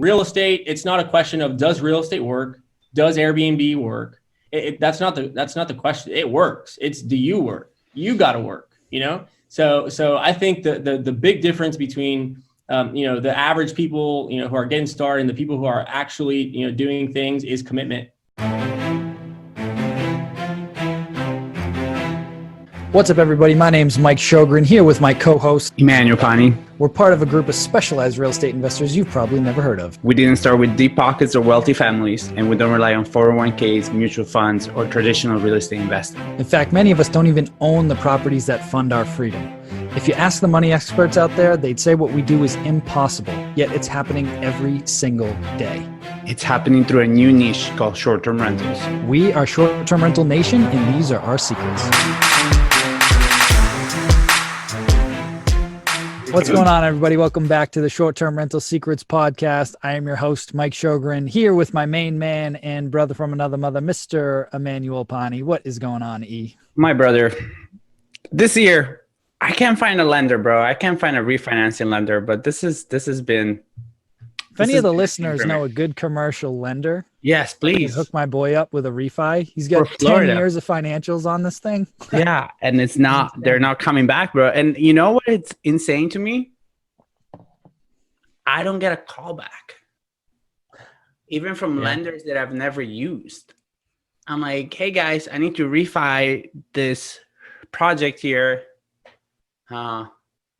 real estate, it's not a question of does real estate work? Does Airbnb work? That's not the question. It works. It's do you work? You got to work, So I think the big difference between the average people, who are getting started and the people who are actually, doing things is commitment. What's up, everybody? My name's Mike Sjogren, here with my co-host, Emmanuel Pani. We're part of a group of specialized real estate investors you've probably never heard of. We didn't start with deep pockets or wealthy families, and we don't rely on 401ks, mutual funds, or traditional real estate investing. In fact, many of us don't even own the properties that fund our freedom. If you ask the money experts out there, they'd say what we do is impossible, yet it's happening every single day. It's happening through a new niche called short-term rentals. We are Short-Term Rental Nation, and these are our secrets. What's going on, everybody? Welcome back to the Short-Term Rental Secrets podcast. I am your host, Mike Sjogren, here with my main man and brother from another mother, Mr. Emmanuel Pani. What is going on, E? My brother, this year, I can't find a lender, bro. I can't find a refinancing lender, but this has been... If any of the listeners know a good commercial lender, yes, please hook my boy up with a refi. He's got 10 years of financials on this thing. Yeah, and they're not coming back, bro. And you know what? It's insane to me. I don't get a call back, even from lenders that I've never used. I'm like, hey guys, I need to refi this project here. Can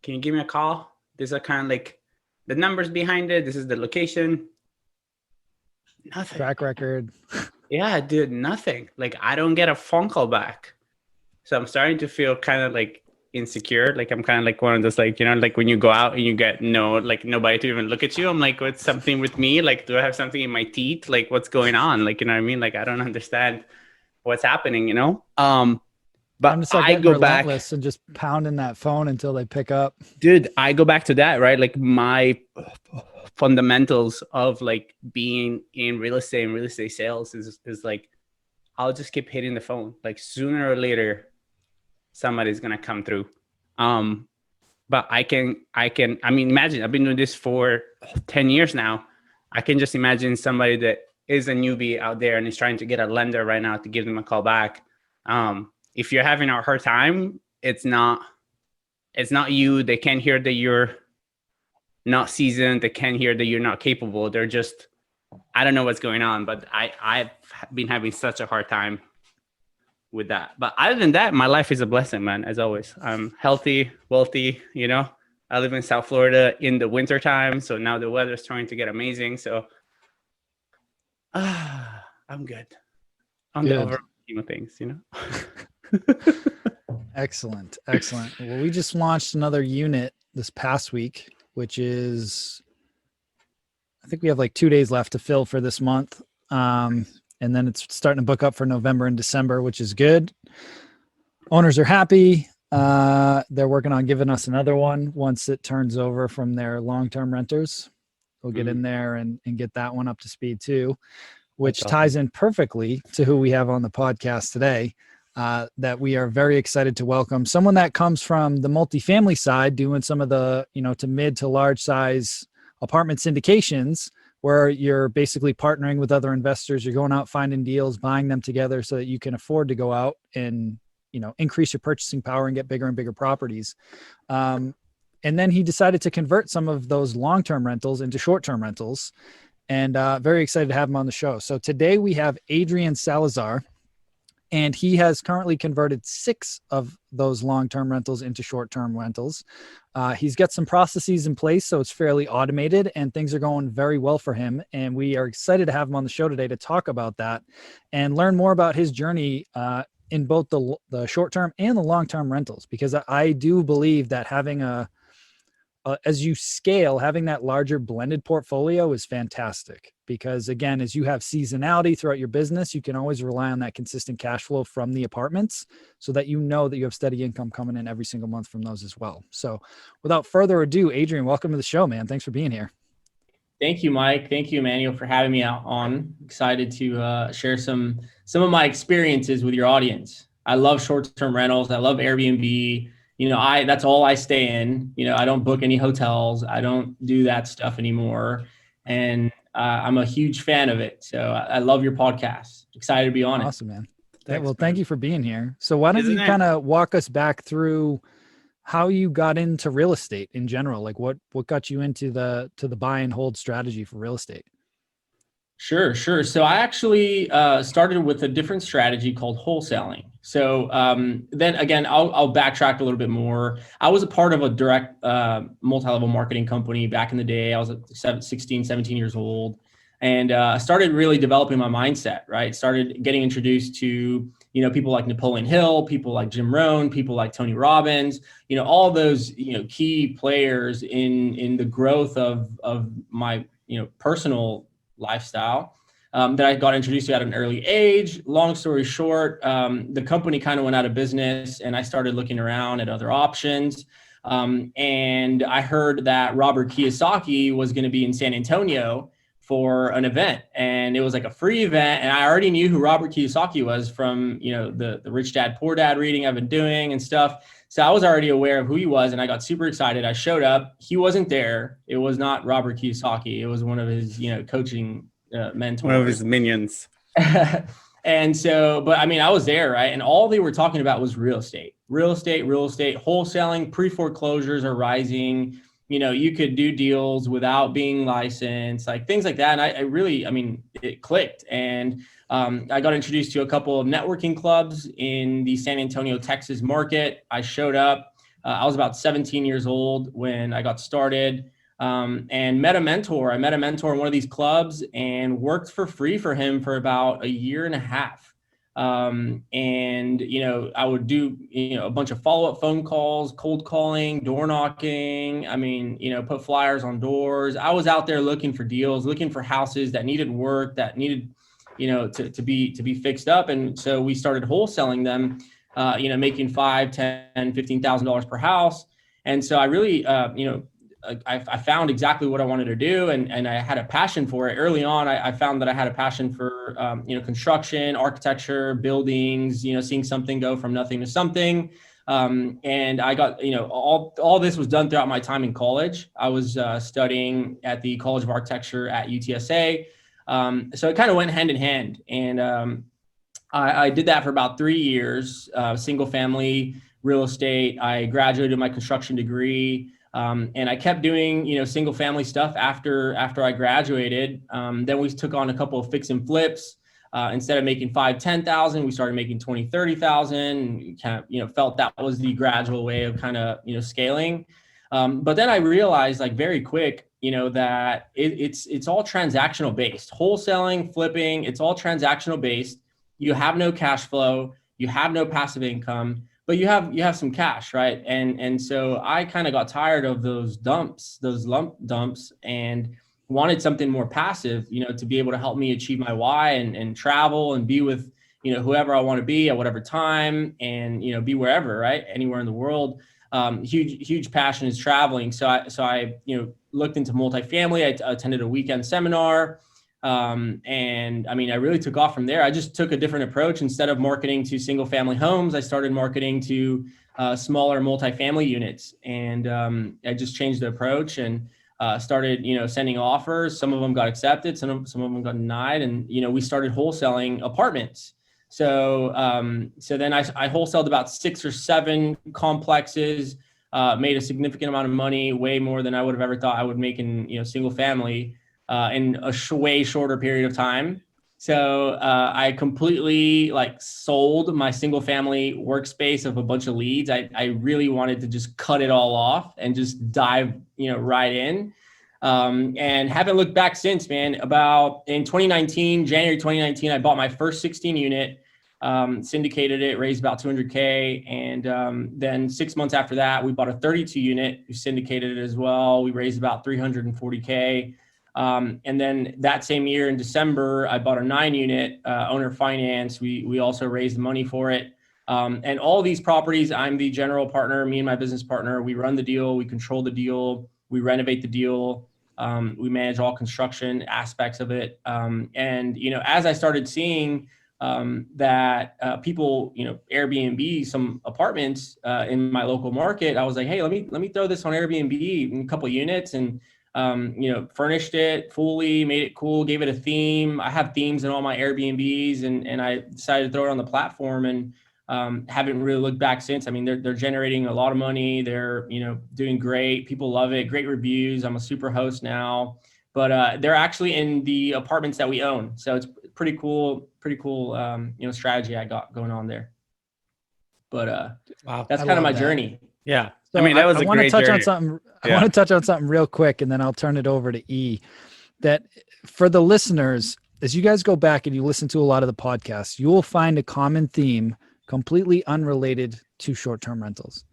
you give me a call? These are kind of like the numbers behind it. This is the location. Nothing. Track record. Yeah, dude, nothing. Like, I don't get a phone call back. So I'm starting to feel kind of like insecure. Like, I'm kind of like one of those, like, like when you go out and you get nobody to even look at you. I'm like, what's something with me? Like, do I have something in my teeth? Like, what's going on? Like, you know what I mean? Like, I don't understand what's happening, But I'm just like I go back and just pounding that phone until they pick up. Dude, I go back to that, right? Like my fundamentals of like being in real estate and real estate sales is like, I'll just keep hitting the phone. Like sooner or later, somebody's going to come through. But I mean, imagine I've been doing this for 10 years now. I can just imagine somebody that is a newbie out there and is trying to get a lender right now to give them a call back. If you're having a hard time, it's not you. They can't hear that you're not seasoned. They can't hear that you're not capable. They're just, I don't know what's going on, but I've been having such a hard time with that. But other than that, my life is a blessing, man, as always. I'm healthy, wealthy, I live in South Florida in the winter time. So now the weather's starting to get amazing. So I'm good. On the overall scheme of things, Excellent. Well, we just launched another unit this past week, which is, I think we have like 2 days left to fill for this month. And then it's starting to book up for November and December, which is good. Owners are happy. They're working on giving us another one once it turns over from their long-term renters. We'll get in there and get that one up to speed too, which ties in perfectly to who we have on the podcast today. That we are very excited to welcome someone that comes from the multifamily side, doing some of the, to mid to large size apartment syndications, where you're basically partnering with other investors. You're going out, finding deals, buying them together so that you can afford to go out and, increase your purchasing power and get bigger and bigger properties. And then he decided to convert some of those long-term rentals into short-term rentals, and very excited to have him on the show. So today we have Adrian Salazar. And he has currently converted 6 of those long-term rentals into short-term rentals. He's got some processes in place, so it's fairly automated and things are going very well for him. And we are excited to have him on the show today to talk about that and learn more about his journey in both the short-term and the long-term rentals, because I do believe that having as you scale, having that larger blended portfolio is fantastic, because again, as you have seasonality throughout your business, you can always rely on that consistent cash flow from the apartments so that you know that you have steady income coming in every single month from those as well. So without further ado, Adrian, welcome to the show, man. Thanks for being here. Thank you, Mike. Thank you, Emmanuel, for having me out on. Excited to share some of my experiences with your audience. I love short-term rentals. I love Airbnb. That's all I stay in. I don't book any hotels. I don't do that stuff anymore. and I'm a huge fan of it. So I love your podcast. Excited to be on it. Awesome, man. Thanks, Well, man. thank you for being here. So why don't Isn't you it? kind of walk us back through how you got into real estate in general? Like what got you into the buy and hold strategy for real estate? Sure. So I actually started with a different strategy called wholesaling. So then again, I'll backtrack a little bit more. I was a part of a direct multi-level marketing company back in the day. I was 16, 17 years old. And I started really developing my mindset, right? Started getting introduced to, people like Napoleon Hill, people like Jim Rohn, people like Tony Robbins, all those, key players in the growth of my, personal lifestyle that I got introduced to at an early age. Long story short, the company kind of went out of business and I started looking around at other options. And I heard that Robert Kiyosaki was going to be in San Antonio for an event, and it was like a free event. And I already knew who Robert Kiyosaki was from, the Rich Dad Poor Dad reading I've been doing and stuff. So I was already aware of who he was, and I got super excited. I showed up. He wasn't there. It was not Robert Kiyosaki. It was one of his, coaching mentors. One of his minions. And so, but I mean, I was there, right? And all they were talking about was real estate, wholesaling, pre-foreclosures are rising. You could do deals without being licensed, like things like that. And it clicked. And I got introduced to a couple of networking clubs in the San Antonio, Texas market. I showed up. I was about 17 years old when I got started, and met a mentor. I met a mentor in one of these clubs and worked for free for him for about a year and a half. And I would do, a bunch of follow-up phone calls, cold calling, door knocking. Put flyers on doors. I was out there looking for deals, looking for houses that needed work, that needed, to be fixed up. And so we started wholesaling them, making $5,000, $10,000, $15,000 per house. And so I really, I found exactly what I wanted to do, and I had a passion for it early on. I found that I had a passion for, construction, architecture, buildings, seeing something go from nothing to something. And I got, all this was done throughout my time in college. I was studying at the College of Architecture at UTSA. So it kind of went hand in hand. And I did that for about 3 years, single family real estate. I graduated my construction degree. And I kept doing, single family stuff after I graduated. Then we took on a couple of fix and flips. Instead of making 5,000, 10,000, we started making 20,000, 30,000, and kind of, felt that was the gradual way of kind of, scaling. But then I realized like very quick, that it's all transactional based. Wholesaling, flipping, it's all transactional based. You have no cash flow, you have no passive income, but you have some cash, right? And so I kind of got tired of those lump dumps, and wanted something more passive, to be able to help me achieve my why and travel and be with, whoever I want to be at whatever time, and, be wherever, right? Anywhere in the world. Huge passion is traveling. So I looked into multifamily. I attended a weekend seminar. And I really took off from there. I just took a different approach. Instead of marketing to single family homes, I started marketing to smaller multifamily units. And I just changed the approach and started, sending offers. Some of them got accepted, some of them got denied. And, we started wholesaling apartments. So then I wholesaled about 6 or 7 complexes, made a significant amount of money, way more than I would have ever thought I would make in, single family. In a way shorter period of time. So I completely sold my single family workspace of a bunch of leads. I really wanted to just cut it all off and just dive, right in. And haven't looked back since, man. About in January 2019, I bought my first 16 unit, syndicated it, raised about $200K. And then 6 months after that, we bought a 32 unit, we syndicated it as well. We raised about $340K. And then that same year in December, I bought a 9 unit, owner finance. We also raised money for it. And all these properties, I'm the general partner, me and my business partner, we run the deal, we control the deal, we renovate the deal. We manage all construction aspects of it. And, as I started seeing, that people, Airbnb some apartments, in my local market, I was like, hey, let me throw this on Airbnb in a couple of units. And furnished it fully, made it cool, gave it a theme. I have themes in all my Airbnbs, and I decided to throw it on the platform, and haven't really looked back since. I mean, they're generating a lot of money. They're, doing great. People love it. Great reviews. I'm a super host now, but they're actually in the apartments that we own. So it's pretty cool, strategy I got going on there. But Wow, that's kind of my journey. Yeah. So I mean, that was I a want to great touch journey. on something. I Yeah. want to touch on something real quick, and then I'll turn it over to E. That for the listeners, as you guys go back and you listen to a lot of the podcasts, you will find a common theme completely unrelated to short-term rentals.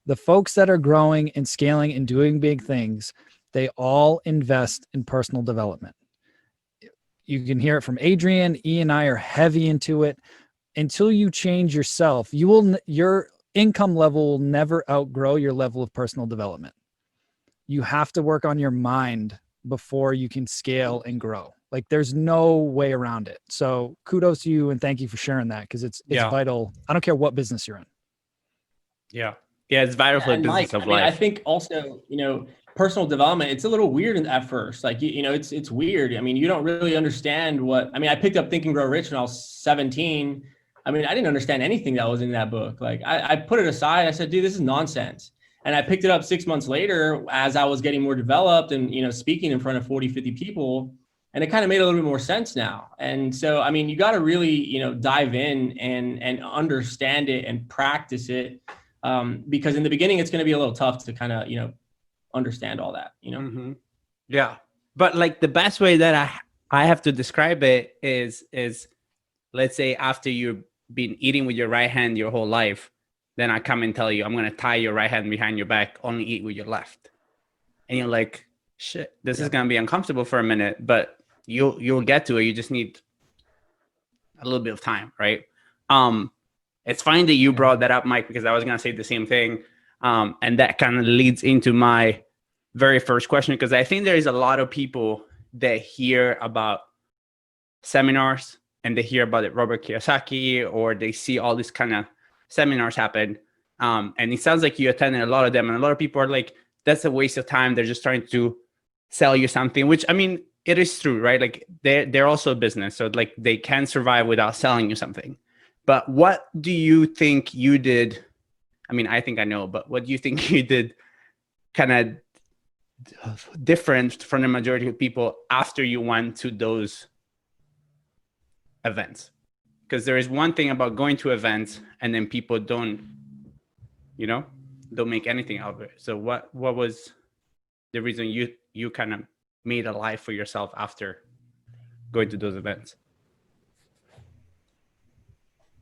The folks that are growing and scaling and doing big things, they all invest in personal development. You can hear it from Adrian. E and I are heavy into it. Until you change yourself, your income level will never outgrow your level of personal development. You have to work on your mind before you can scale and grow. Like, there's no way around it. So kudos to you, and thank you for sharing that, because it's vital. I don't care what business you're in. Yeah, it's vital for the business of life. I think also, personal development, it's a little weird at first. Like, it's weird. I mean, you don't really understand I picked up Think and Grow Rich when I was 17. I mean, I didn't understand anything that was in that book. Like, I put it aside. I said, dude, this is nonsense. And I picked it up 6 months later as I was getting more developed and, speaking in front of 40, 50 people. And it kind of made a little bit more sense now. And so, I mean, you got to really, dive in and understand it and practice it. Because in the beginning, it's going to be a little tough to kind of, understand all that, Mm-hmm. Yeah. But like the best way that I have to describe it is let's say after you've been eating with your right hand your whole life, then I come and tell you, I'm going to tie your right hand behind your back, only eat with your left. And you're like, shit, this is going to be uncomfortable for a minute, but you'll get to it. You just need a little bit of time, right? It's fine that you brought that up, Mike, because I was going to say the same thing. And that kind of leads into my very first question, because I think there is a lot of people that hear about seminars and they hear about it, Robert Kiyosaki, or they see all these kind of seminars happen. And it sounds like you attended a lot of them. And a lot of people are like, that's a waste of time. They're just trying to sell you something, which, I mean, it is true, right? Like they're also a business. So like they can survive without selling you something. But what do you think you did? I mean, I think I know, but what do you think you did kind of different from the majority of people after you went to those events? Because there is one thing about going to events and then people don't make anything out of it. So what was the reason you kind of made a life for yourself after going to those events?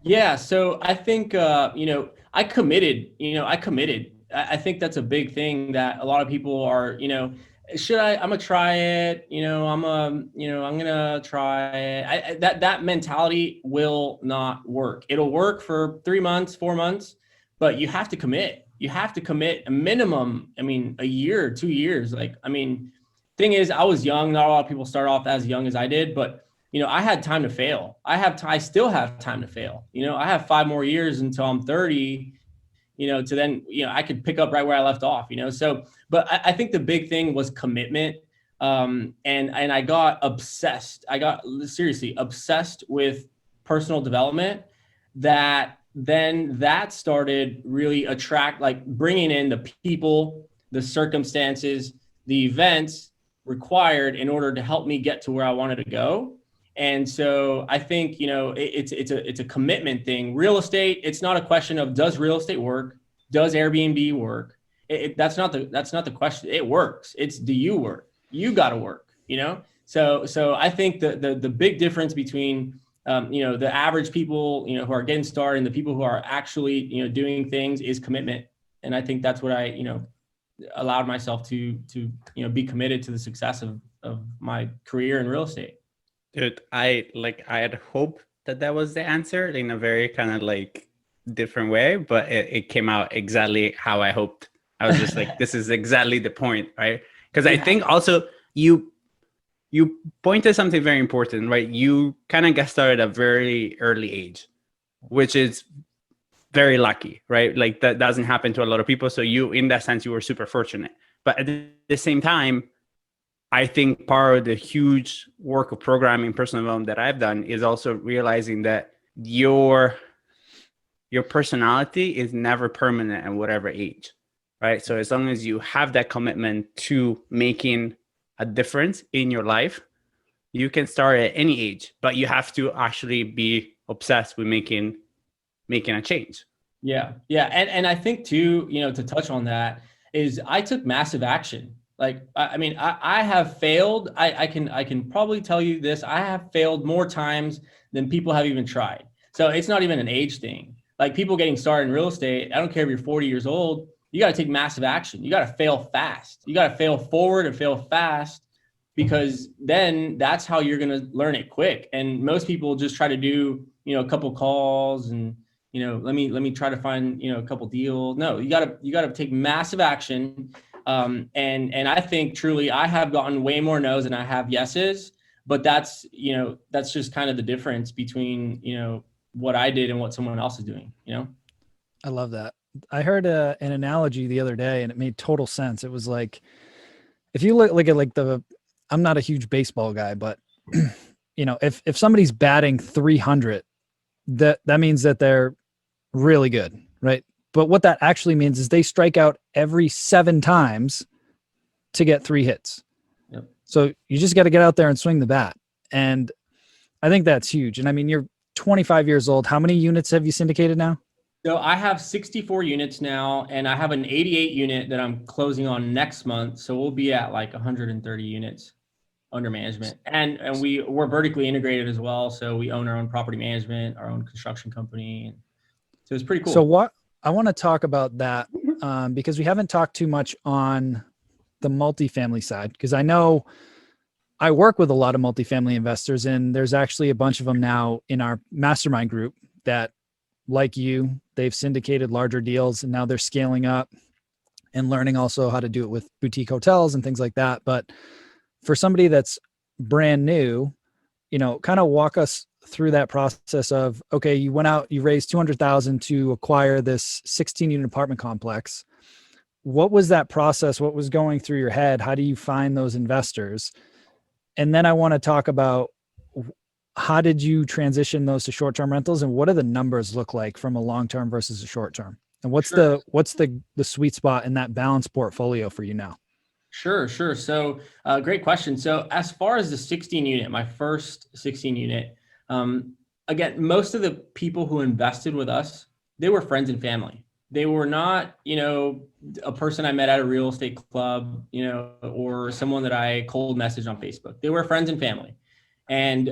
Yeah. So I think, I committed. I think that's a big thing that a lot of people are, I'm gonna try it. I'm gonna try it. That mentality will not work. It'll work for 3 months, 4 months, but you have to commit. You have to commit a minimum. I mean, a year, 2 years. Thing is, I was young. Not a lot of people start off as young as I did, but I had time to fail. I still have time to fail. I have 5 more years until I'm 30, to then, I could pick up right where I left off, So, but I think the big thing was commitment. And I got obsessed. I got seriously obsessed with personal development, that started really bringing in the people, the circumstances, the events required in order to help me get to where I wanted to go. And so I think, it's a commitment thing. Real estate, it's not a question of does real estate work? Does Airbnb work? That's not the question. It works. It's do you work? You got to work, So I think the big difference between, the average people, who are getting started and the people who are actually, doing things is commitment. And I think that's what I, allowed myself to be committed to the success of my career in real estate. Dude, I had hoped that was the answer in a very kind of different way, but it came out exactly how I hoped. I was just like, this is exactly the point, right? Because I think also you pointed something very important, right? You kind of got started at a very early age, which is very lucky, right? Like that doesn't happen to a lot of people. So you, in that sense, you were super fortunate. But at the same time, I think part of the huge work of programming personal development that I've done is also realizing that your personality is never permanent at whatever age, right? So as long as you have that commitment to making a difference in your life, you can start at any age, but you have to actually be obsessed with making a change. Yeah. Yeah. And I think too, to touch on that is I took massive action. Like, I mean, I have failed. I can probably tell you this. I have failed more times than people have even tried. So it's not even an age thing. Like people getting started in real estate, I don't care if you're 40 years old, you got to take massive action. You got to fail fast. You got to fail forward and fail fast, because then that's how you're going to learn it quick. And most people just try to do, a couple calls and, let me try to find, a couple deals. No, you gotta take massive action. And I think truly I have gotten way more no's than I have yeses, but that's just kind of the difference between, what I did and what someone else is doing, I love that. I heard an analogy the other day and it made total sense. It was like, if you look at like I'm not a huge baseball guy, but if somebody's batting 300, that means that they're really good, right? But what that actually means is they strike out every 7 times to get 3 hits. Yep. So you just got to get out there and swing the bat. And I think that's huge. And I mean, you're 25 years old. How many units have you syndicated now? So I have 64 units now, and I have an 88 unit that I'm closing on next month. So we'll be at like 130 units under management. And we're vertically integrated as well. So we own our own property management, our own construction company. And so it's pretty cool. So I want to talk about that because we haven't talked too much on the multifamily side, because I know I work with a lot of multifamily investors, and there's actually a bunch of them now in our mastermind group that, like you, they've syndicated larger deals and now they're scaling up and learning also how to do it with boutique hotels and things like that. But for somebody that's brand new, kind of walk us through that process of, okay, you went out, you raised 200,000 to acquire this 16 unit apartment complex. What was that process? What was going through your head? How do you find those investors? And then I want to talk about, how did you transition those to short-term rentals, and what do the numbers look like from a long-term versus a short-term? And what's the sweet spot in that balanced portfolio for you now? Sure. So great question. So as far as the 16 unit, my first 16 unit, again, most of the people who invested with us, they were friends and family. They were not, a person I met at a real estate club, or someone that I cold messaged on Facebook. They were friends and family. And,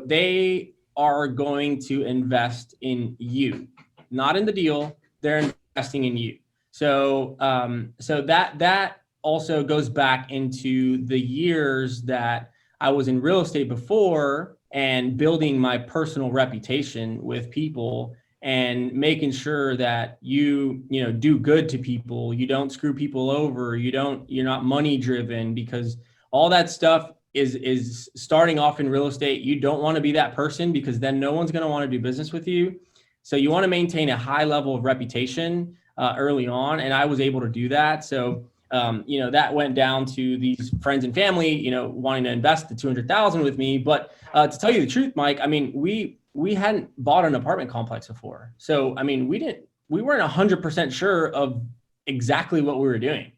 they are going to invest in you, not in the deal. They're investing in you. So that also goes back into the years that I was in real estate before and building my personal reputation with people and making sure that you do good to people. You don't screw people over. You're not money driven, because all that stuff is starting off in real estate. You don't want to be that person, because then no one's going to want to do business with you. So you want to maintain a high level of reputation early on. And I was able to do that. So, that went down to these friends and family, wanting to invest the 200,000 with me. But to tell you the truth, Mike, I mean, we hadn't bought an apartment complex before. So, I mean, we weren't 100% sure of exactly what we were doing,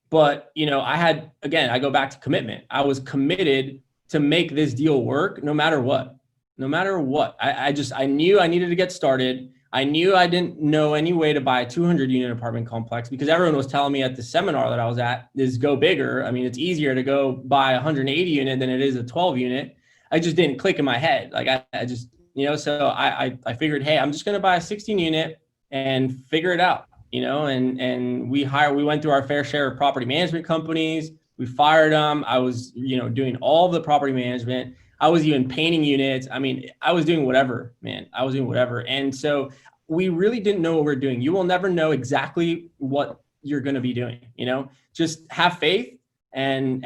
But, I go back to commitment. I was committed to make this deal work no matter what. I knew I needed to get started. I knew I didn't know any way to buy a 200 unit apartment complex, because everyone was telling me at the seminar that I was at is go bigger. I mean, it's easier to go buy a 180 unit than it is a 12 unit. I just didn't click in my head. Like I just, so I figured, hey, I'm just going to buy a 16 unit and figure it out. And we went through our fair share of property management companies. We fired them. I was, doing all the property management. I was even painting units. I mean, I was doing whatever, man. I was doing whatever. And so we really didn't know what we're doing. You will never know exactly what you're going to be doing, just have faith and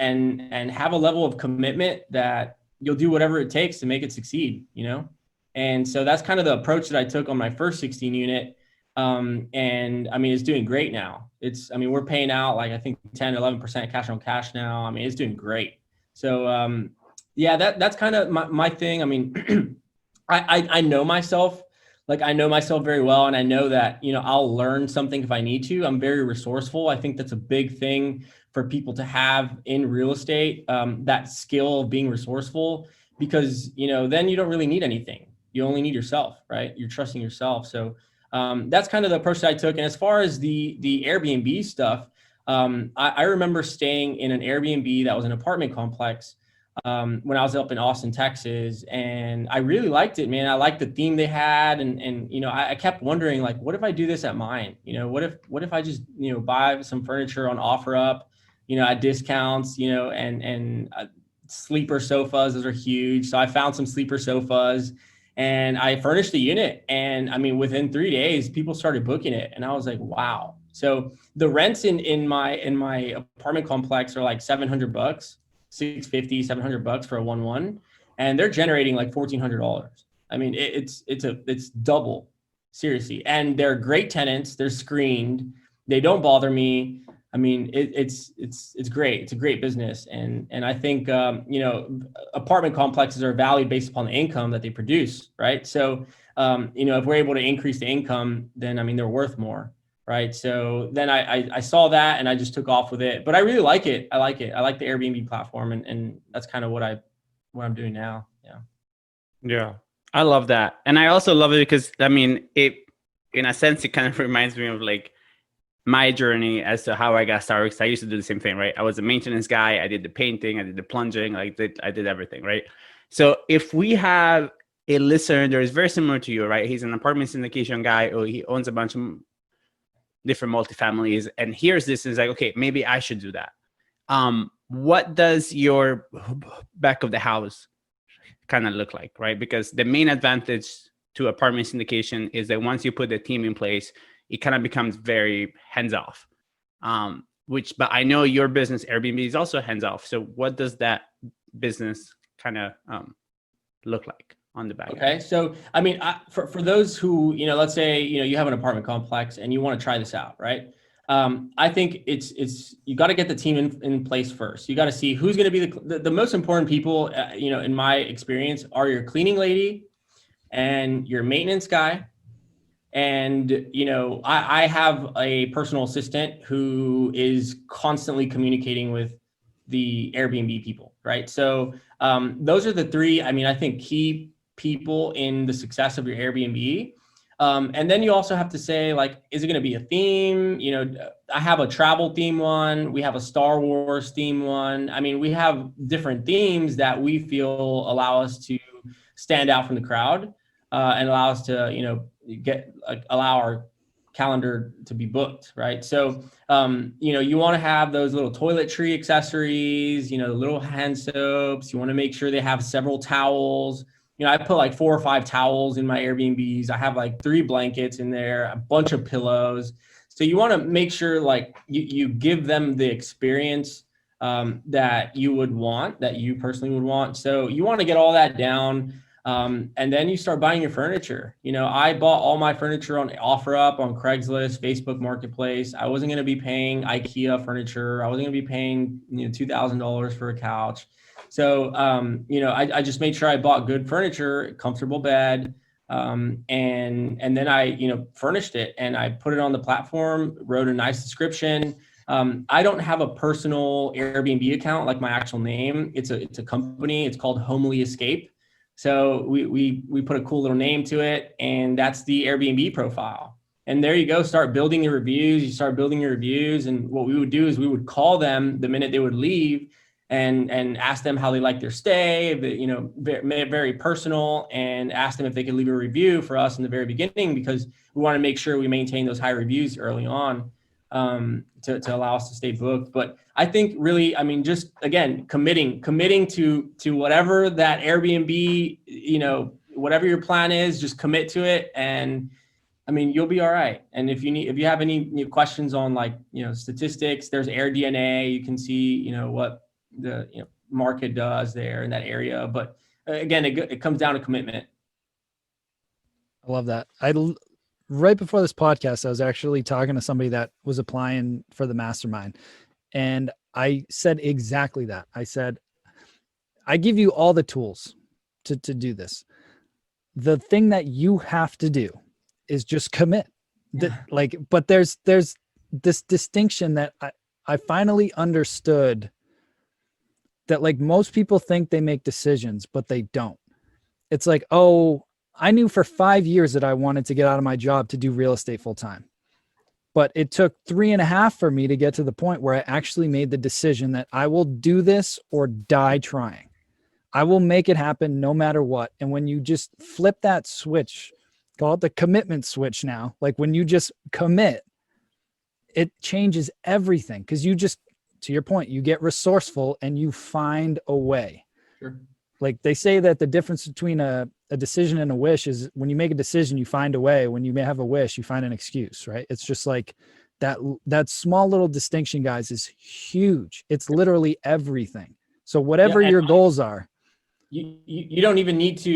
have a level of commitment that you'll do whatever it takes to make it succeed, And so that's kind of the approach that I took on my first 16 unit. And I mean, it's doing great now. We're paying out like, I think 10, 11% cash on cash now. I mean, it's doing great. So, yeah, that's kind of my thing. I mean, I know myself, like I know myself very well. And I know that, I'll learn something if I need to. I'm very resourceful. I think that's a big thing for people to have in real estate, that skill of being resourceful, because, then you don't really need anything. You only need yourself, right? You're trusting yourself. So, that's kind of the approach that I took. And as far as the Airbnb stuff, I remember staying in an Airbnb that was an apartment complex, when I was up in Austin, Texas, and I really liked it, man. I liked the theme they had. And, I kept wondering, like, what if I do this at mine? What if I just, buy some furniture on OfferUp, at discounts, and sleeper sofas, those are huge. So I found some sleeper sofas and I furnished the unit. And I mean, within 3 days, people started booking it. And I was like, wow. So the rents in my apartment complex are like $700, $650, $700 for a 1-1, and they're generating like $1,400. I mean, it's double, seriously. And they're great tenants. They're screened. They don't bother me. I mean, it's great. It's a great business. And I think, apartment complexes are valued based upon the income that they produce. Right. So, if we're able to increase the income, then, I mean, they're worth more. Right. So then I saw that and I just took off with it, but I really like it. I like it. I like the Airbnb platform, and that's kind of what I'm doing now. Yeah. Yeah. I love that. And I also love it because, I mean, in a sense, it kind of reminds me of like my journey as to how I got started. Because I used to do the same thing, right? I was a maintenance guy. I did the painting, I did the plunging, I did everything, right? So if we have a listener that is very similar to you, right? He's an apartment syndication guy, or he owns a bunch of different multifamilies, and here's this is like, okay, maybe I should do that. What does your back of the house kind of look like, right? Because the main advantage to apartment syndication is that once you put the team in place, it kind of becomes very hands-off. But I know your business, Airbnb, is also hands-off. So what does that business kind of look like on the back end? Okay. So, I mean, for those who, let's say, you have an apartment complex and you want to try this out, right? I think you got to get the team in place first. You got to see who's going to be the most important people, in my experience, are your cleaning lady and your maintenance guy. And, I have a personal assistant who is constantly communicating with the Airbnb people, right? So those are the three, I mean, I think key people in the success of your Airbnb. And then you also have to say, like, is it going to be a theme? I have a travel theme one. We have a Star Wars theme one. I mean, we have different themes that we feel allow us to stand out from the crowd, and allow us to, allow our calendar to be booked, right? So, you want to have those little toiletry accessories, the little hand soaps. You want to make sure they have several towels. I put like 4 or 5 towels in my Airbnbs. I have like 3 blankets in there, a bunch of pillows. So you want to make sure like you give them the experience that you would want, that you personally would want. So you want to get all that down. And then you start buying your furniture. I bought all my furniture on OfferUp, on Craigslist, Facebook Marketplace. I wasn't going to be paying IKEA furniture. I wasn't going to be paying, $2,000 for a couch. So, I just made sure I bought good furniture, comfortable bed, and then I, furnished it and I put it on the platform, wrote a nice description. I don't have a personal Airbnb account like my actual name. It's a company. It's called Homely Escape. So we put a cool little name to it, and that's the Airbnb profile. And there you go. Start building your reviews. You start building your reviews, and what we would do is we would call them the minute they would leave, and ask them how they like their stay, very, very personal, and ask them if they could leave a review for us in the very beginning, because we want to make sure we maintain those high reviews early on, to allow us to stay booked. But I think really, I mean, just again, committing to whatever that Airbnb, whatever your plan is, just commit to it. And I mean, you'll be all right. And if you have any questions on like, statistics, there's AirDNA, you can see, what the market does there in that area. But again, it comes down to commitment. I love that. right before this podcast, I was actually talking to somebody that was applying for the mastermind. And I said exactly that. I said, I give you all the tools to do this. The thing that you have to do is just commit. But there's this distinction that I finally understood, that like most people think they make decisions, but they don't. It's like, oh, I knew for 5 years that I wanted to get out of my job to do real estate full time. But it took 3.5 for me to get to the point where I actually made the decision that I will do this or die trying. I will make it happen no matter what. And when you just flip that switch, call it the commitment switch now, like when you just commit, it changes everything. Because you just, to your point, you get resourceful and you find a way. Sure. Like they say that the difference between a decision and a wish is when you make a decision, you find a way. When you may have a wish, you find an excuse, right? It's just like that small little distinction, guys, is huge. It's literally everything. So whatever your goals are, you don't even need to,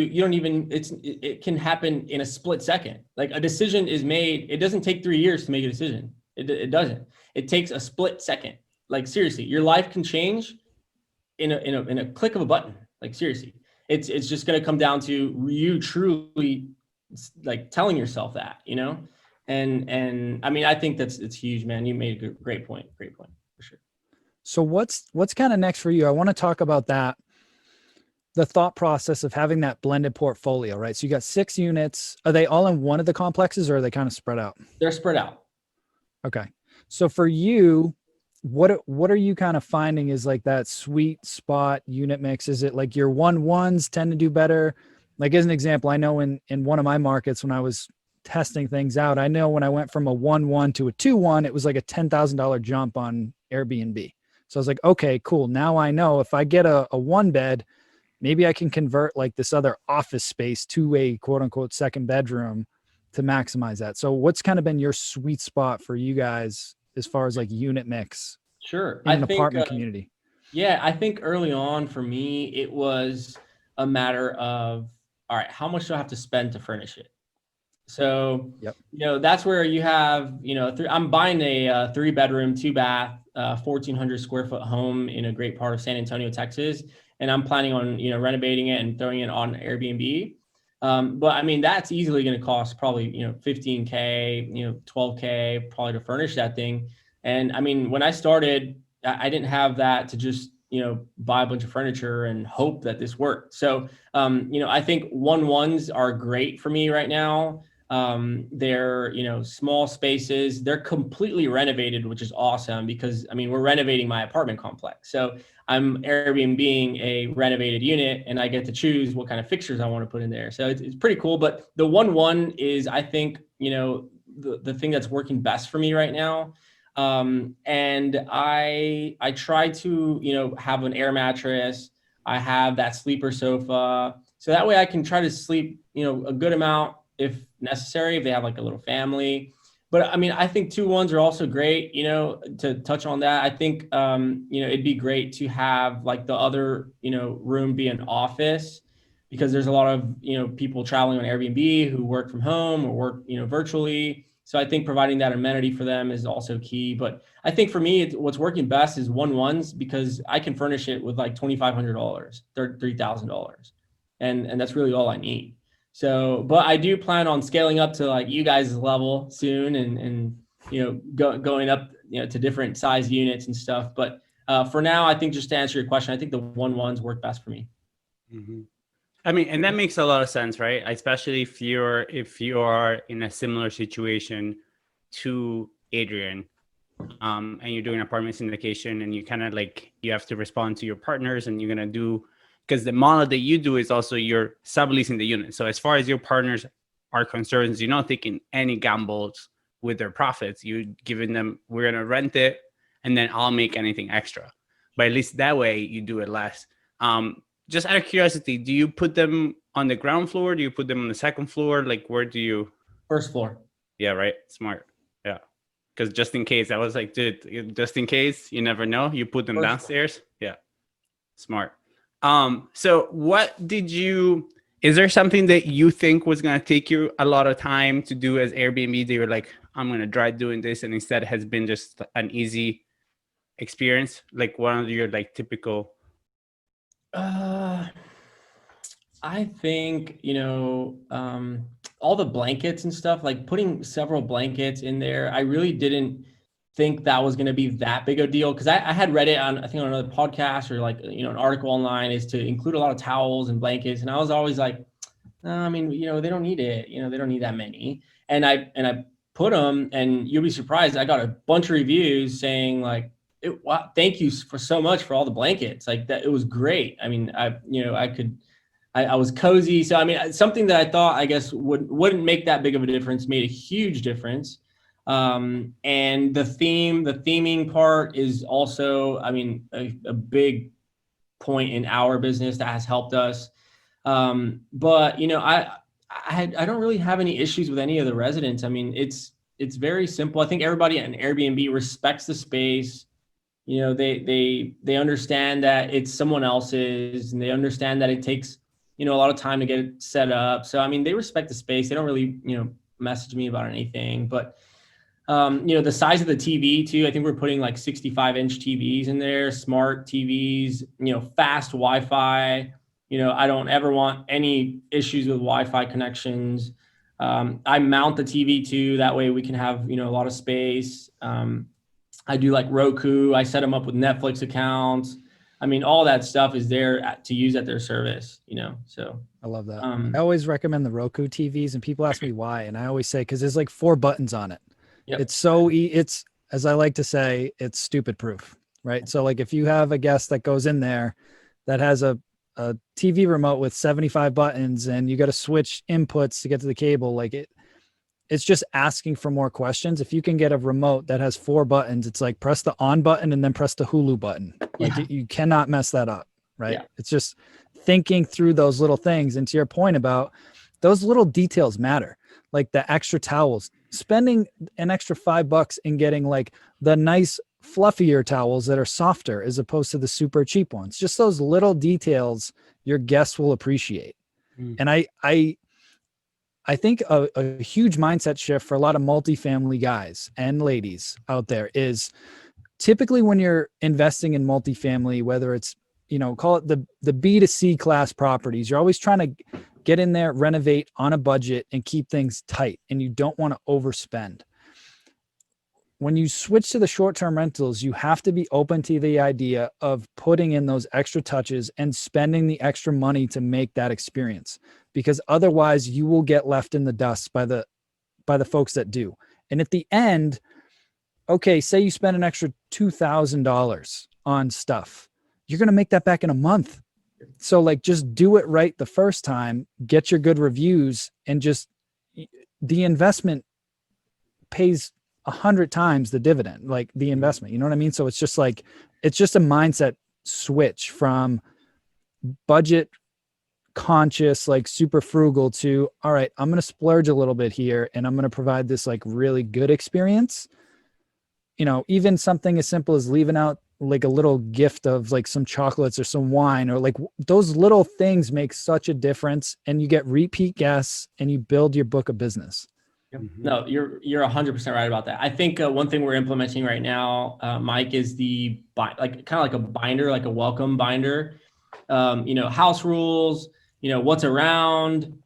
it can happen in a split second. Like a decision is made. It doesn't take 3 years to make a decision. It doesn't. It takes a split second. Like seriously, your life can change in a click of a button. Like seriously, it's just going to come down to you truly like telling yourself that, and I mean, I think it's huge, man. You made a great point for sure. So what's kind of next for you? I want to talk about that. The thought process of having that blended portfolio, right? So you got 6 units. Are they all in one of the complexes or are they kind of spread out? They're spread out. Okay. So for you, what are you kind of finding is like that sweet spot unit mix? Is it like your 1-1s tend to do better? Like as an example, I know in one of my markets, when I was testing things out, I know when I went from a 1-1 to a 2-1, it was like a $10,000 jump on Airbnb. So I was like, okay, cool. Now I know if I get a 1-bed, maybe I can convert like this other office space to a quote unquote second bedroom to maximize that. So what's kind of been your sweet spot for you guys as far as like unit mix? Sure. In an apartment community. Yeah. I think early on for me, it was a matter of, all right, how much do I have to spend to furnish it? So, yep. That's where you have, I'm buying a 3-bedroom, 2-bath, 1,400 square foot home in a great part of San Antonio, Texas. And I'm planning on, renovating it and throwing it on Airbnb. But I mean, that's easily going to cost probably, $15K, $12K probably to furnish that thing. And I mean, when I started, I didn't have that to just, buy a bunch of furniture and hope that this worked. So, I think 1-1s are great for me right now. They're, small spaces. They're completely renovated, which is awesome because I mean, we're renovating my apartment complex. So I'm Airbnb-ing a renovated unit and I get to choose what kind of fixtures I want to put in there. So it's pretty cool. But the 1-1 is, I think, the thing that's working best for me right now. And I try to, have an air mattress. I have that sleeper sofa. So that way I can try to sleep, a good amount if necessary, if they have like a little family. But I mean, I think 2-1s are also great, to touch on that. I think, it'd be great to have like the other, room be an office because there's a lot of, people traveling on Airbnb who work from home or work, virtually. So I think providing that amenity for them is also key. But I think for me, what's working best is 1-1s because I can furnish it with like $2,500, $3,000. And that's really all I need. So, but I do plan on scaling up to like you guys' level soon and going up, to different size units and stuff. But for now, I think just to answer your question, I think the 1-1s work best for me. Mm-hmm. I mean, and that makes a lot of sense, right? Especially if you are in a similar situation to Adrian, and you're doing apartment syndication, and you kind of like you have to respond to your partners, and you're gonna do because the model that you do is also you're subleasing the unit. So as far as your partners are concerned, you're not taking any gambles with their profits. You're giving them, we're gonna rent it, and then I'll make anything extra. But at least that way you do it less. Just out of curiosity, do you put them on the ground floor? Do you put them on the second floor? Like, where do you? First floor. Yeah, right. Smart. Yeah. Because just in case, I was like, dude, just in case, you never know. You put them downstairs. Yeah. Smart. So what did you, Is there something that you think was going to take you a lot of time to do as Airbnb that you're like, I'm going to try doing this, and instead has been just an easy experience? Like one of your like typical. I think, all the blankets and stuff, like putting several blankets in there, I really didn't think that was going to be that big a deal. Cause I had read it on, I think on another podcast or like, an article online, is to include a lot of towels and blankets. And I was always like, no, I mean, they don't need it. They don't need that many. And I put them, and you'll be surprised. I got a bunch of reviews saying like, wow, thank you for so much for all the blankets. Like that, it was great. I mean, I was cozy. So, I mean, something that I thought, I guess, wouldn't make that big of a difference made a huge difference. And the theming part is also, I mean, a big point in our business that has helped us. But, I don't really have any issues with any of the residents. I mean, it's very simple. I think everybody at an Airbnb respects the space. They understand that it's someone else's, and they understand that it takes, a lot of time to get it set up. So, I mean, they respect the space. They don't really, message me about anything, but, the size of the TV too, I think we're putting like 65-inch TVs in there, smart TVs, fast Wi-Fi. I don't ever want any issues with Wi-Fi connections. I mount the TV too. That way we can have, a lot of space. I do like Roku. I set them up with Netflix accounts. I mean, all that stuff is there to use at their service, so. I love that. I always recommend the Roku TVs, and people ask me why. And I always say, cause there's like 4 buttons on it. Yep. It's it's, as I like to say, it's stupid proof, right? So like if you have a guest that goes in there that has a TV remote with 75 buttons and you got to switch inputs to get to the cable, like it's just asking for more questions. If you can get a remote that has 4 buttons, it's like press the on button and then press the Hulu button. Like you cannot mess that up, right? Yeah. It's just thinking through those little things. And to your point about those little details matter, like the extra towels, spending an extra $5 and getting like the nice fluffier towels that are softer as opposed to the super cheap ones. Just those little details your guests will appreciate. And I think a huge mindset shift for a lot of multifamily guys and ladies out there is typically when you're investing in multifamily, whether it's, call it the B to C class properties, you're always trying to get in there, renovate on a budget and keep things tight. And you don't want to overspend. When you switch to the short-term rentals, you have to be open to the idea of putting in those extra touches and spending the extra money to make that experience, because otherwise you will get left in the dust by the folks that do. And at the end, okay, say you spend an extra $2,000 on stuff, you're going to make that back in a month. So like, just do it right the first time, get your good reviews, and just the investment pays 100 times the dividend, like the investment, you know what I mean? So it's just like, it's just a mindset switch from budget conscious, like super frugal to, all right, I'm going to splurge a little bit here and I'm going to provide this like really good experience. Even something as simple as leaving out like a little gift of like some chocolates or some wine, or like those little things make such a difference, and you get repeat guests and you build your book of business. No, you're 100% right about that. I think one thing we're implementing right now, Mike, is kind of like a binder, like a welcome binder. House rules, what's around,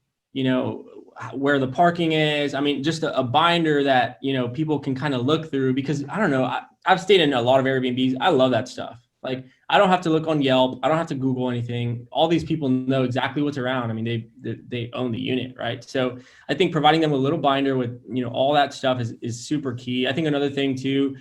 where the parking is. I mean, just a binder that, people can kind of look through, because I don't know, I've stayed in a lot of Airbnbs. I love that stuff. Like, I don't have to look on Yelp. I don't have to Google anything. All these people know exactly what's around. I mean, they own the unit, right? So I think providing them a little binder with, all that stuff is super key. I think another thing too,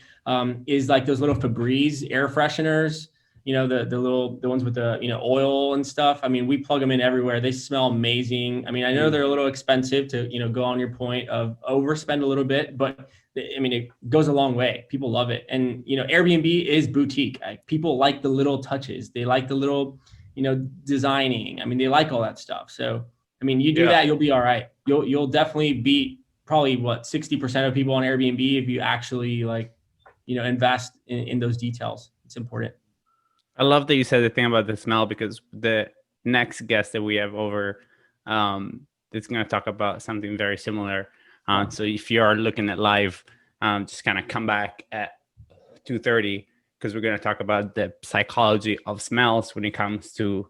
is like those little Febreze air fresheners, the ones with the, oil and stuff. I mean, we plug them in everywhere. They smell amazing. I mean, I know they're a little expensive to, go on your point of overspend a little bit, but I mean, it goes a long way. People love it. And, Airbnb is boutique. People like the little touches. They like the little, designing. I mean, they like all that stuff. So, I mean, you do that, you'll be all right. You'll definitely beat probably 60% of people on Airbnb if you actually invest in those details. It's important. I love that you said the thing about the smell, because the next guest that we have over that's going to talk about something very similar. So if you are looking at live, just kind of come back at 2:30 because we're going to talk about the psychology of smells when it comes to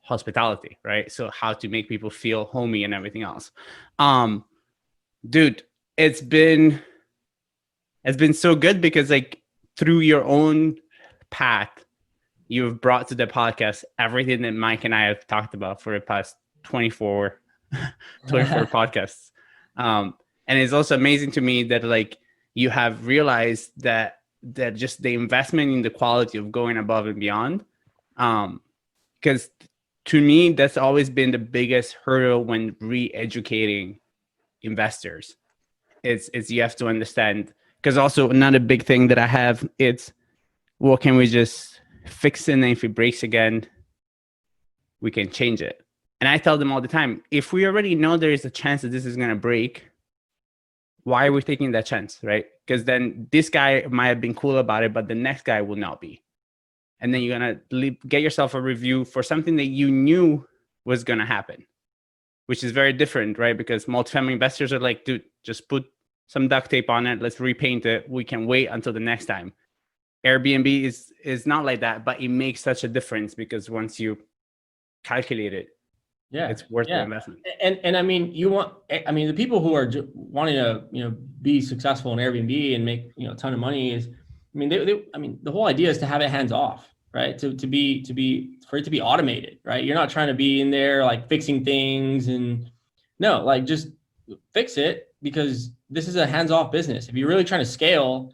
hospitality, right? So how to make people feel homey and everything else. Dude, it's been so good because like through your own path, you've brought to the podcast everything that Mike and I have talked about for the past 24 podcasts. And it's also amazing to me that like you have realized that just the investment in the quality of going above and beyond. Because to me, that's always been the biggest hurdle when re-educating investors. It's you have to understand, because also another big thing that I have, it's, well, can we just fix it? And if it breaks again, we can change it. And I tell them all the time, if we already know there is a chance that this is going to break, why are we taking that chance, right? Because then this guy might have been cool about it, but the next guy will not be. And then you're going to get yourself a review for something that you knew was going to happen, which is very different, right? Because multifamily investors are like, dude, just put some duct tape on it. Let's repaint it. We can wait until the next time. Airbnb is not like that, but it makes such a difference because once you calculate it, it's worth the investment. And I mean, the people who are wanting to, be successful in Airbnb and make, a ton of money is, the whole idea is to have it hands off, right? For it to be automated, right? You're not trying to be in there like fixing things like just fix it, because this is a hands-off business. If you're really trying to scale,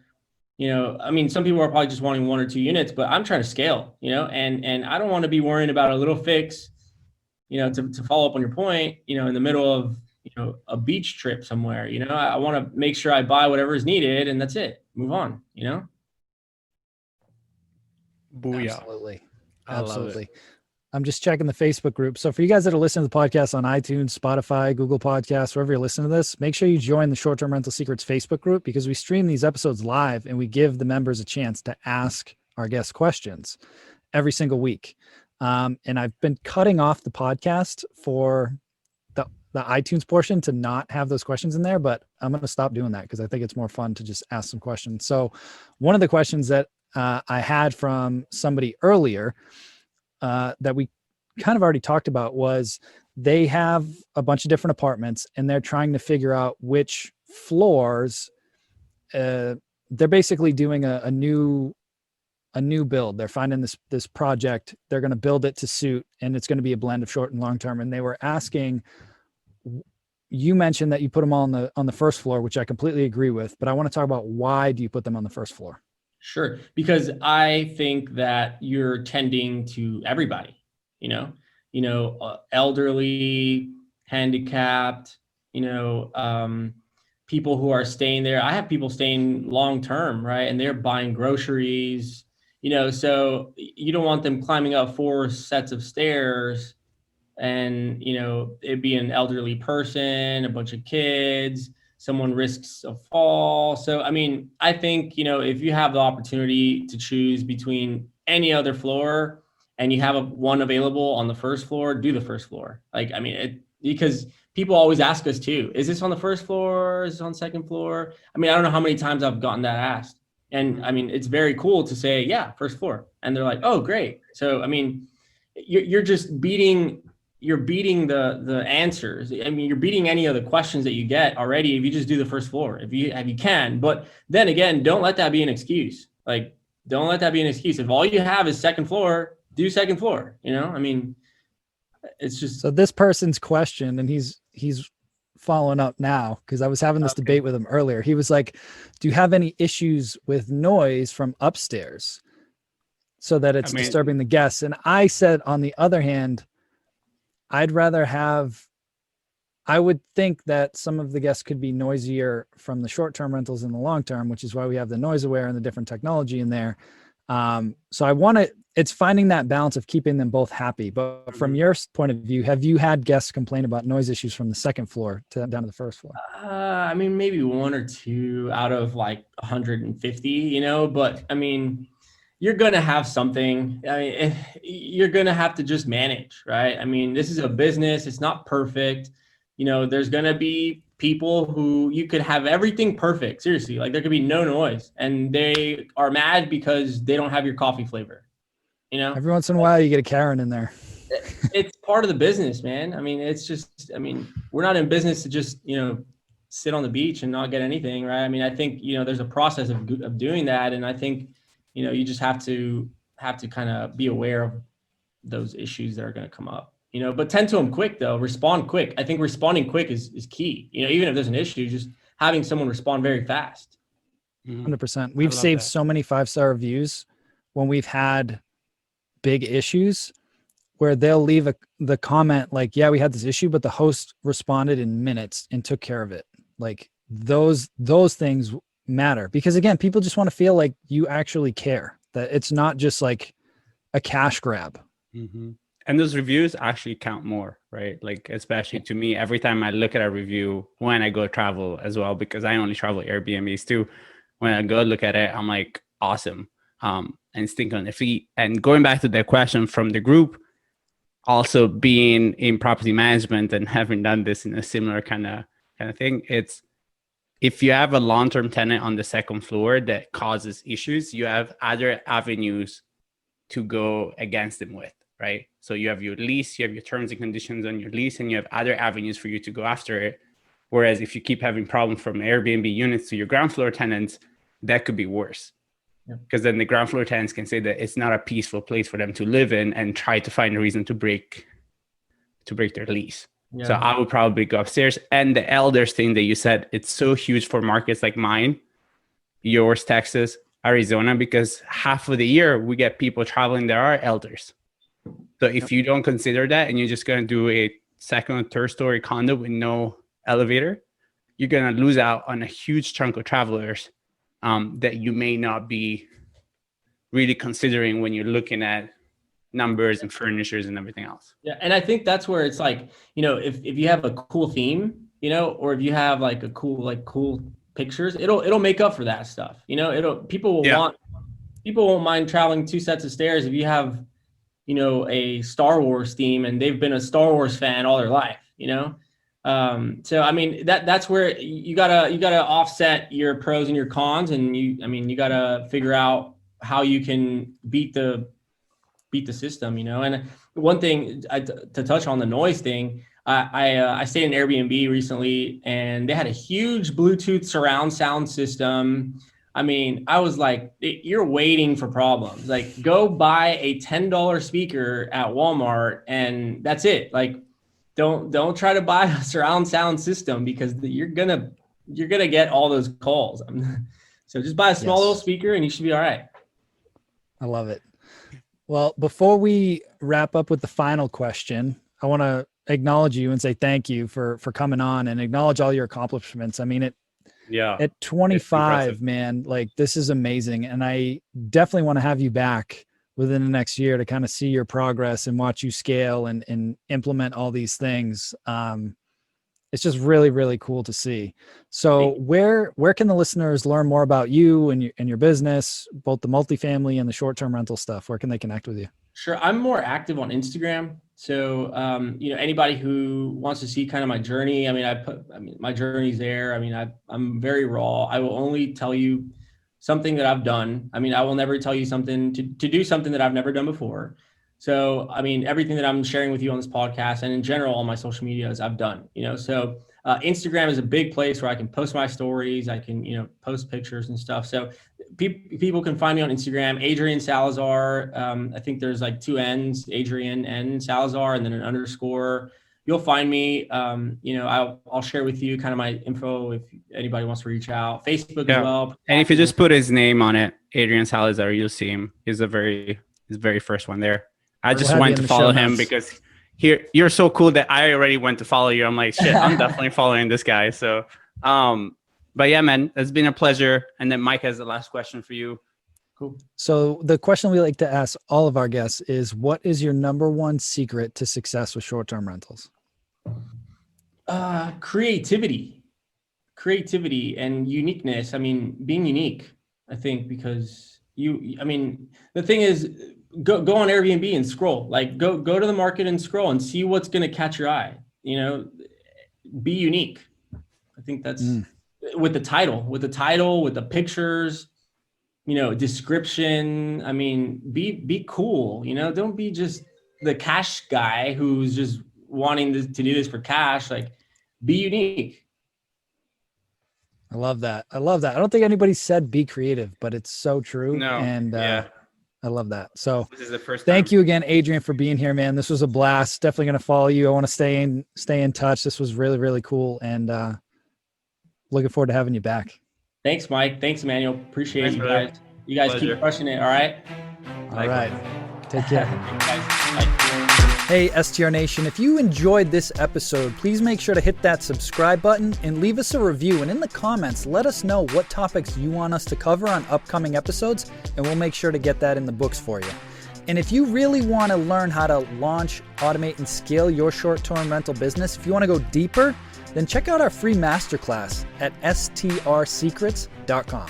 some people are probably just wanting 1 or 2 units, but I'm trying to scale, and I don't want to be worrying about a little fix, to follow up on your point, in the middle of, a beach trip somewhere. I want to make sure I buy whatever is needed and that's it. Move on, Booyah. Absolutely. I'm just checking the Facebook group. So for you guys that are listening to the podcast on iTunes, Spotify, Google Podcasts, wherever you're listening to this, make sure you join the Short-Term Rental Secrets Facebook group, because we stream these episodes live and we give the members a chance to ask our guests questions every single week. And I've been cutting off the podcast for the iTunes portion to not have those questions in there, but I'm going to stop doing that because I think it's more fun to just ask some questions. So one of the questions that I had from somebody earlier that we kind of already talked about was they have a bunch of different apartments and they're trying to figure out which floors. They're basically doing a new build. They're finding this project. They're going to build it to suit, and it's going to be a blend of short and long term. And they were asking, you mentioned that you put them all on the first floor, which I completely agree with, but I want to talk about why do you put them on the first floor? Sure. Because I think that you're tending to everybody, elderly, handicapped, people who are staying there. I have people staying long-term, right? And they're buying groceries, so you don't want them climbing up 4 sets of stairs and, it'd be an elderly person, a bunch of kids, someone risks a fall. So, I think, if you have the opportunity to choose between any other floor and you have one available on the first floor, do the first floor. Because people always ask us too, is this on the first floor? Is this on the second floor? I don't know how many times I've gotten that asked. And it's very cool to say, yeah, first floor. And they're like, oh, great. So, you're just beating the answers. You're beating any of the questions that you get already if you just do the first floor, if you can. But then again, don't let that be an excuse. Don't let that be an excuse. If all you have is second floor, do second floor. It's just. So this person's question, and he's following up now because I was having this debate with him earlier. He was like, do you have any issues with noise from upstairs so that it's disturbing the guests? And I said, on the other hand, I would think that some of the guests could be noisier from the short-term rentals and the long-term, which is why we have the noise aware and the different technology in there. So it's finding that balance of keeping them both happy. But from your point of view, have you had guests complain about noise issues from the second floor down to the first floor? Maybe 1 or 2 out of 150, but you're going to have something. I mean, you're going to have to just manage, right? I mean, this is a business. It's not perfect. You know, there's going to be people who you could have everything perfect. Seriously, like there could be no noise and they are mad because they don't have your coffee flavor. You know, Every once in a while you get a Karen in there. it's part of the business, man. I mean, it's just, I mean, we're not in business to just, you know, sit on the beach and not get anything, right? I mean, I think, you know, there's a process of doing that. And I think, you know, you just have to kind of be aware of those issues that are going to come up, you know, but tend to them quick though, respond quick. I think responding quick is key, you know, even if there's an issue, just having someone respond very fast. 100%. We've saved that. so many 5-star reviews when we've had big issues where they'll leave the comment like, yeah, we had this issue, but the host responded in minutes and took care of it. Like those things matter because again, people just want to feel like you actually care, that it's not just like a cash grab. Mm-hmm. And those reviews actually count more, right? Like, especially to me, every time I look at a review when I go travel as well, because I only travel Airbnbs too. When I go look at it, I'm like, awesome. And think on the feet. And going back to the question from the group, also being in property management and having done this in a similar kind of thing, it's if you have a long-term tenant on the second floor that causes issues, you have other avenues to go against them with, right? So you have your lease, you have your terms and conditions on your lease, and you have other avenues for you to go after it. Whereas if you keep having problems from Airbnb units to your ground floor tenants, that could be worse. Because then the ground floor tenants can say that it's not a peaceful place for them to live in and try to find a reason to break their lease. Yeah. So I would probably go upstairs. And the elders thing that you said, it's so huge for markets like mine, yours, Texas, Arizona, because half of the year we get people traveling that are elders. So if you don't consider that and you're just going to do a second or third story condo with no elevator, you're going to lose out on a huge chunk of travelers that you may not be really considering when you're looking at numbers and furnitures and everything else. Yeah. And I think that's where it's like, you know, if you have a cool theme, you know, or if you have like a cool pictures, it'll make up for that stuff. You know, people won't mind traveling 2 sets of stairs if you have, you know, a Star Wars theme and they've been a Star Wars fan all their life, you know? So, I mean, that's where you gotta offset your pros and your cons. And you gotta figure out how you can beat the system, you know? And one thing to touch on the noise thing, I stayed in Airbnb recently and they had a huge Bluetooth surround sound system. I mean, I was like, you're waiting for problems. Like, go buy a $10 speaker at Walmart and that's it. Like, don't try to buy a surround sound system because you're gonna get all those calls. So just buy a small little speaker and you should be all right. I love it. Well, before we wrap up with the final question, I want to acknowledge you and say thank you for coming on and acknowledge all your accomplishments. I mean, at 25, man, like this is amazing. And I definitely want to have you back within the next year to kind of see your progress and watch you scale and implement all these things. It's just really, really cool to see. So where can the listeners learn more about you and your business, both the multifamily and the short-term rental stuff? Where can they connect with you? Sure. I'm more active on Instagram. So, you know, anybody who wants to see kind of my journey, my journey's there. I mean, I'm very raw. I will only tell you something that I've done. I mean, I will never tell you something to do something that I've never done before. So, I mean, everything that I'm sharing with you on this podcast and in general on my social medias, I've done, you know, so Instagram is a big place where I can post my stories. I can, you know, post pictures and stuff. So people can find me on Instagram, Adrian Salazar. I think there's like 2 N's, Adrian and Salazar, and then an underscore. You'll find me. You know, I'll share with you kind of my info if anybody wants to reach out. Facebook as well. And if you just put his name on it, Adrian Salazar, you'll see him. He's his very first one there. I just went to follow him because you're so cool that I already went to follow you. I'm like, shit, I'm definitely following this guy. So, but yeah, man, it's been a pleasure. And then Mike has the last question for you. Cool. So the question we like to ask all of our guests is, what is your number one secret to success with short-term rentals? Creativity and uniqueness. I mean, being unique, I think, because I mean, the thing is, go on Airbnb and scroll. Like go to the market and scroll and see what's going to catch your eye. You know, be unique. I think that's with the title, with the pictures, you know, description. I mean, be cool. You know, don't be just the cash guy who's just wanting to do this for cash. Like, be unique. I love that. I don't think anybody said be creative, but it's so true. No. And I love that. So This is the first thank time. you again, Adrian, for being here, man. This was a blast. Definitely going to follow you. I want to stay in touch. This was really, really cool. And looking forward to having you back. Thanks, Mike. Thanks, Emmanuel. Appreciate Thanks, you brother. guys. You guys Pleasure. keep crushing it. All right. All right. Take care. Bye. Hey, STR Nation, if you enjoyed this episode, please make sure to hit that subscribe button and leave us a review. And in the comments, let us know what topics you want us to cover on upcoming episodes, and we'll make sure to get that in the books for you. And if you really want to learn how to launch, automate, and scale your short-term rental business, if you want to go deeper, then check out our free masterclass at strsecrets.com.